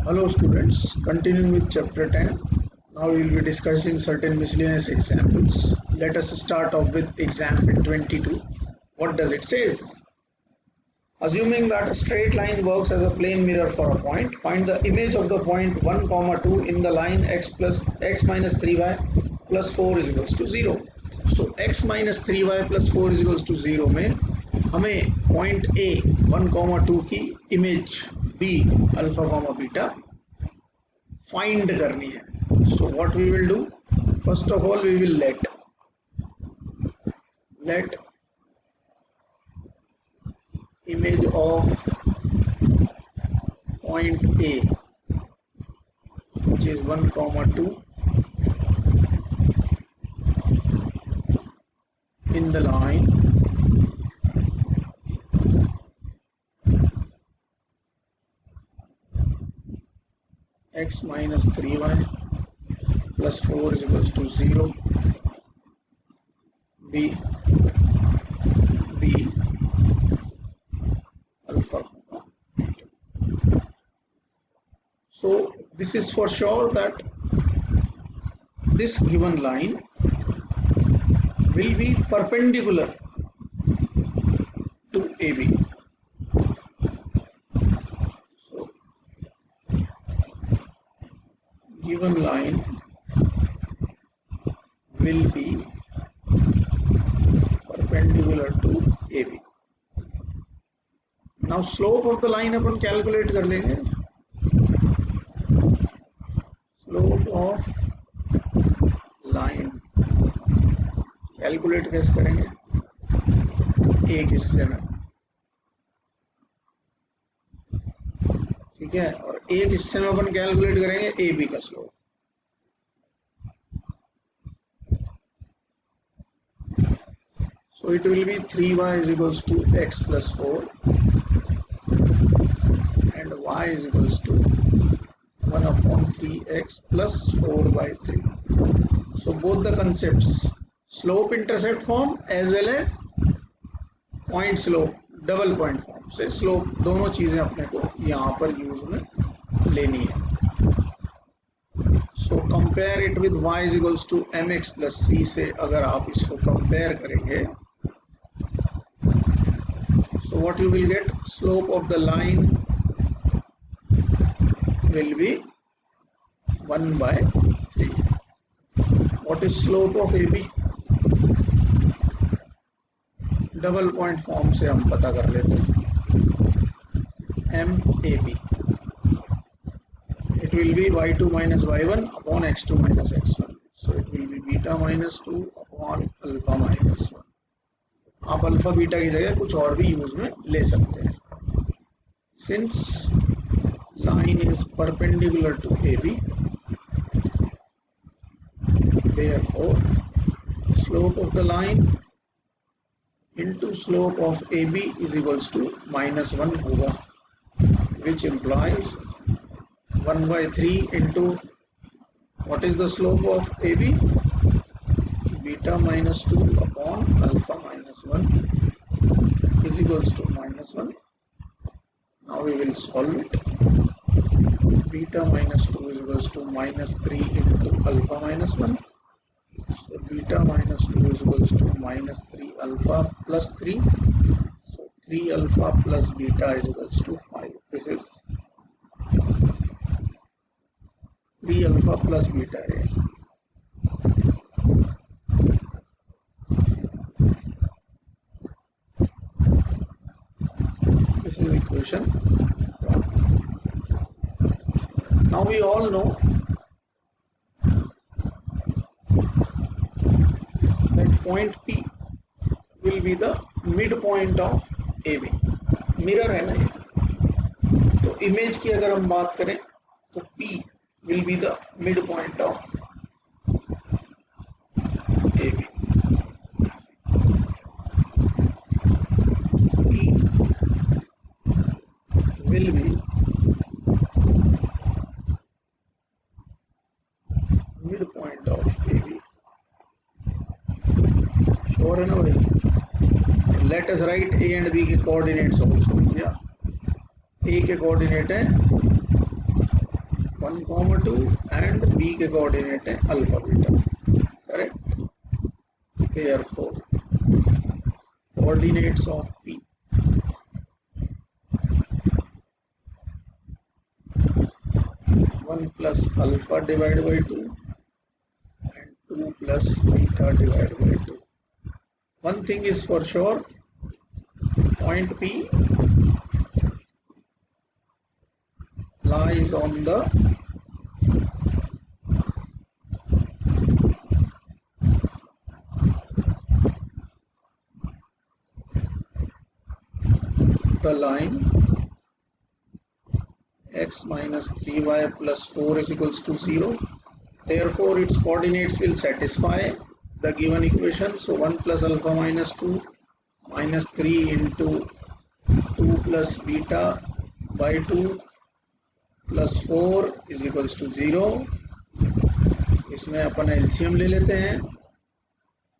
Hello students, continuing with chapter 10. Now we will be discussing certain miscellaneous examples. Let us start off with example 22. What does it say? Assuming that a straight line works as a plane mirror for a point, find the image of the point 1, 2 in the line x minus 3y plus 4 is equals to 0. So x minus 3y plus 4 is equals to 0 में हमें point A 1, 2 की image B alpha, beta find करनी है. So what we will do? First of all we will let image of point A, which is 1, 2 in the line x minus 3y plus 4 is equals to 0. B alpha. So this is for sure that this given line will be perpendicular to AB. So given line will be perpendicular to AB. Now slope of the line upon calculate कर लेंगे. Slope of line calculate कैसे करेंगे? एक हिस्से में, ठीक है, और एक हिस्से में अपन कैलकुलेट करेंगे ए बी का slope. So it will be 3y is equals to x plus 4 and y is equals to 1 upon 3x plus 4 by 3. So both the concepts, slope intercept form as well as point slope double point form से slope, दोनों चीजें अपने को यहाँ पर use में लेनी है. So compare it with y is equals to mx plus c से अगर आप इसको कंपेयर करेंगे, so what you will get? Slope of the line will be 1 by 3. What is slope of AB? Double point form से हम पता कर लेते हैं. MAB it will be y2 minus y1 upon x2 minus x1. So it will be beta minus 2 upon alpha minus 1. आप alpha beta की जगह कुछ और भी यूज में ले सकते हैं. Since line is perpendicular to AB, therefore slope of the line into slope of AB is equals to minus 1 होगा, which implies 1 by 3 into what is the slope of AB? Beta minus 2 upon alpha minus 1 is equals to minus 1. Now we will solve it. Beta minus 2 is equals to minus 3 into alpha minus 1. So beta minus 2 is equals to minus 3 alpha plus 3. So 3 alpha plus beta is equals to 5. This is 3 alpha plus beta is. This is equation 1. Now we all know that point P will be the midpoint of AB. Mirror है ना ये, तो image की अगर हम बात करें तो P will be the midpoint of AB. P will be midpoint of AB. Sure है ना भाई? Let us write A and B के coordinates also. Yeah, A के कोऑर्डिनेट है 1, 2 and B के कोऑर्डिनेट है alpha beta, correct. Therefore coordinates of P 1 plus alpha divided by 2 and 2 plus beta divided by 2. One thing is for sure, point P lies on the line x minus 3y plus 4 is equals to 0. Therefore its coordinates will satisfy the given equation. So 1 plus alpha minus 2 minus 3 into 2 plus beta by 2 plus 4 is equals to 0. इसमें अपन LCM ले लेते हैं.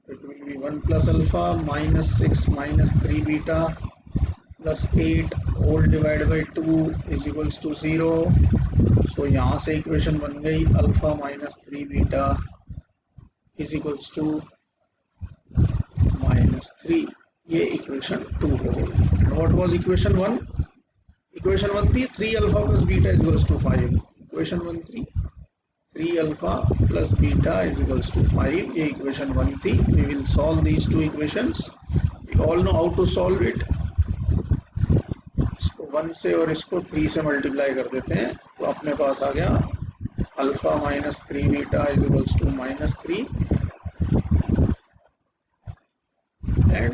It will be 1 plus alpha minus 6 minus 3 beta plus 8 whole divided by 2 is equals to 0. So यहाँ से equation बन गई alpha minus 3 beta is equals to -3. ये equation 2 हो गई. What was equation 1? इक्वेशन 1 थी 3 alpha plus beta is equals to 5. Equation 1 थी 3 alpha plus beta is equals to 5. ये इक्वेशन 1 थी. We will solve these two equations. We all know how to solve it. इसको 1 से और इसको 3 से multiply कर देते हैं तो अपने पास आ गया alpha minus 3 beta is equals to -3 and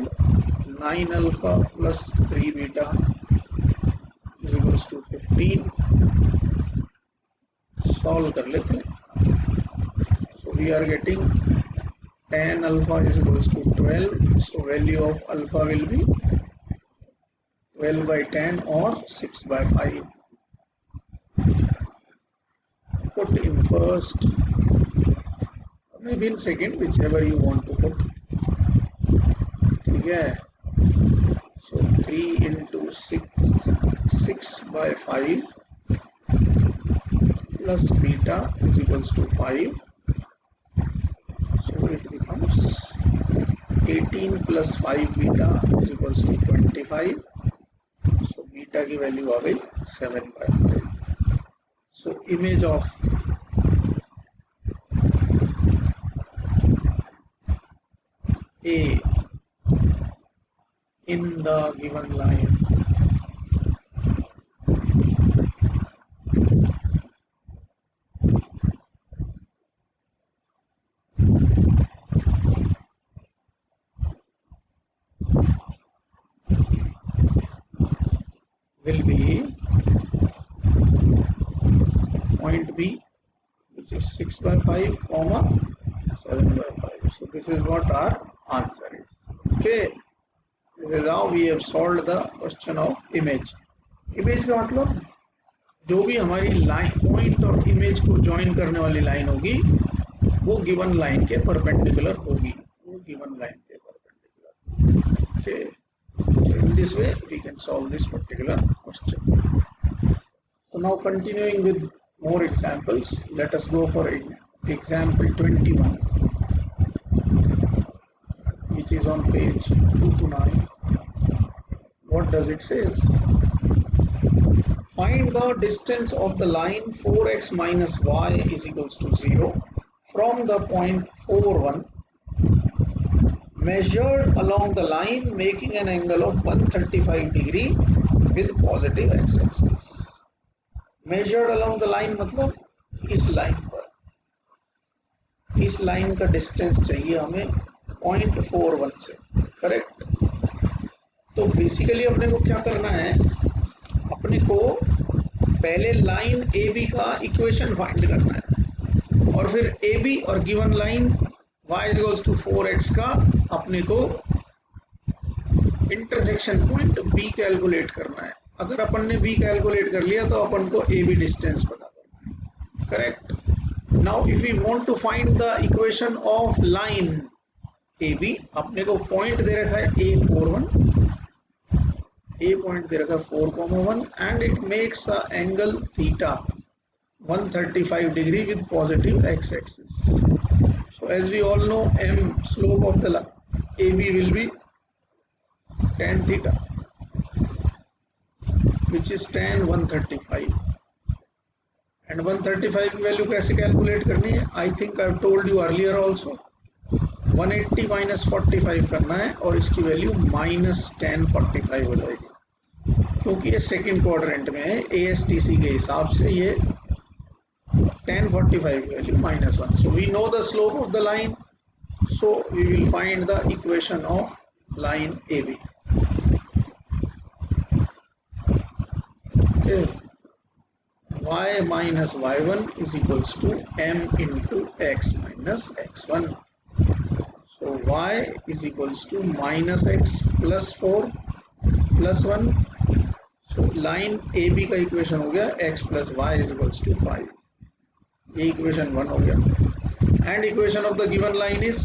9 alpha plus 3 beta is equals to 15. Solve कर लेते हैं. So we are getting 10 alpha is equals to 12. So value of alpha will be 12 by 10 or 6 by 5. Put in first, maybe in second, whichever you want to put. ठीक है. So 3 into 6 by 5 plus beta is equals to 5. So it becomes 18 plus 5 beta is equals to 25. So beta की value आ गई 7/5. So image of A in the given line will be point B, which is 6/5, 7/5. So this is what our answer is. Okay, this is how we have solved the question of image. Image का मतलब जो भी हमारी line point और image को join करने वाली line होगी वो गिवन लाइन के परपेंडिकुलर होगी. Okay. So in this way we can solve this particular question. So now continuing with more examples, let us go for example 21, which is on page 2 to 9. What does it say? Find the distance of the line 4x minus y is equals to 0 from the point 4, 1 measured along the line making an angle of 135 degree with positive x-axis. Measured along the line मतलब इस line पर, इस line का distance चाहिए हमें 0.41 से, correct. तो basically अपने को क्या करना है, अपने को पहले लाइन ए बी का इक्वेशन फाइंड करना है और फिर ए बी और given line y equals to 4x का अपने को इंटरसेक्शन पॉइंट B कैलकुलेट करना है. अगर अपन ने B कैलकुलेट कर लिया तो अपन को AB डिस्टेंस पता करना है, correct. Now if we want to find the equation of line AB, अपने को पॉइंट दे रखा है A41, A पॉइंट दे रखा है 4,1 and it makes a angle theta 135 degree with positive x-axis. So as we all know, m slope of the AB will be tan theta, which is tan 135. And 135 की value कैसे calculate करनी है? I think I have told you earlier also. 180 minus 45 करना है और इसकी value minus tan 45 हो जाएगी, क्योंकि ये सेकंड क्वाड्रेंट में है. ASTC के हिसाब से ये tan 45 value -1. So we know the slope of the line, so we will find the equation of line AB. Okay, y minus y1 is equals to m into x minus x1. So y is equals to minus x plus 4 plus 1. So line AB का equation हो गया x plus y is equals to 5. ये equation 1 हो गया. And equation of the given line is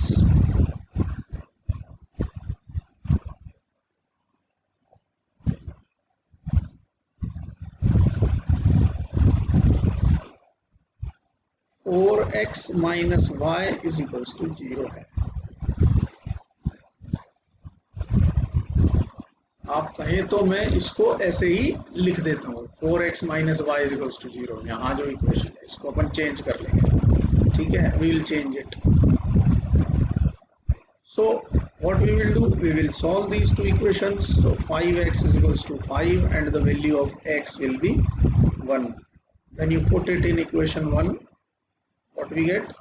four x minus y is equals to 0 है. आप कहें तो मैं इसको ऐसे ही लिख देता हूँ, 4x minus y is equals to 0. यहाँ जो इक्वेशन है इसको अपन चेंज कर लेंगे, ठीक है. We will change it. So what we will do, we will solve these two equations. So 5x is equals to 5 and the value of x will be 1. When you put it in equation 1, what we get,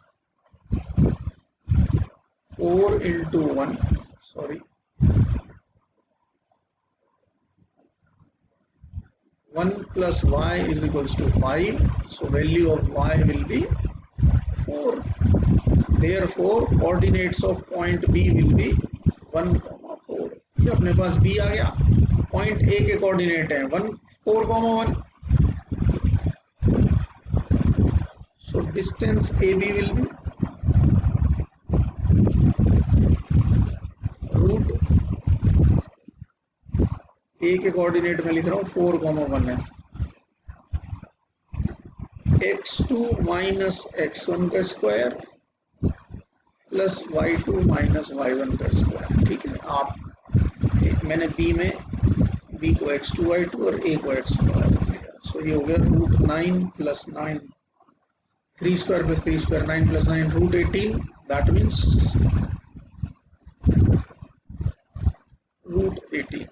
4 into 1, sorry, 1 plus y is equals to 5. So value of y will be 4. Therefore coordinates of point B will be 1, 4. ये अपने पास B आ गया. Point A के coordinate है 1, 4, 1. So distance AB will be root A के coordinate में लिख रहा हूँ 4, 1 है. x2 माइनस x1 का square plus y2 minus y1 का स्क्वायर. ठीक है. आप मैंने b को x2 y2 और a को x1 y1 लिया. सो ये हो गया root 9 plus 9, 3 square plus 3 square, 9 plus 9 root 18. That means root 18.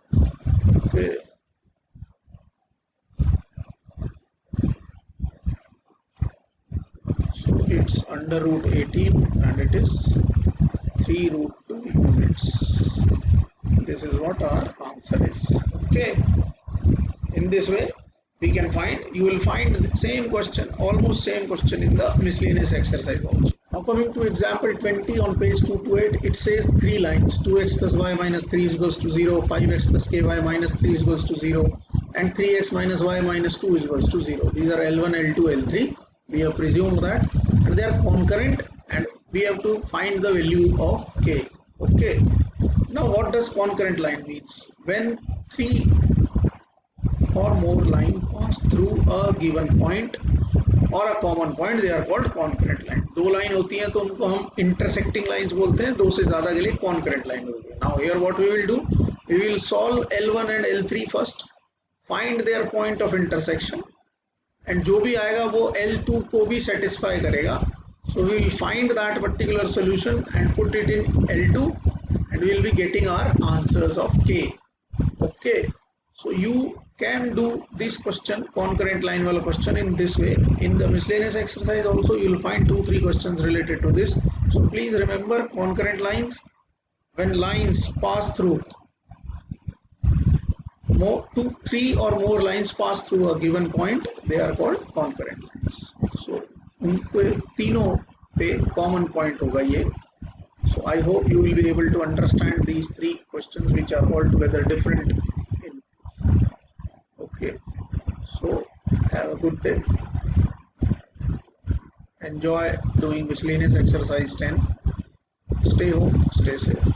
Okay. So it's under root 18 and it is 3 root 2 units. This is what our answer is. Okay. In this way we can find, you will find the same question, almost same question in the miscellaneous exercise also. Now coming to example 20 on page 228, it says 3 lines, 2x plus y minus 3 is equals to 0, 5x plus ky minus 3 is equals to 0, and 3x minus y minus 2 is equals to 0. These are L1, L2, L3. We have presumed that, and they are concurrent, and we have to find the value of k. Okay. Now what does concurrent line means? When 3 or more line pass through a given point और a common point, they are called concurrent line. 2 line होती हैं तो उनको हम intersecting lines बोलते हैं, 2 से ज्यादा के लिए कॉन्करेंट लाइन होती है. Now here what we will do, we will solve L1 and L3 first, find their point of intersection, and जो भी आएगा वो L2 को भी सेटिस्फाई करेगा. So we will find that particular solution and put it in L2 and we will be getting our answers of K. Okay. So you can do this question, concurrent line wala question, in this way. In the miscellaneous exercise also you will find 2-3 questions related to this. So please remember, concurrent lines, when lines pass through 2-3 or more lines pass through a given point, they are called concurrent lines. So उनके तीनों पे common point होगा ये. So I hope you will be able to understand these 3 questions which are altogether different. Okay, so have a good day. Enjoy doing miscellaneous exercise 10. Stay home, stay safe.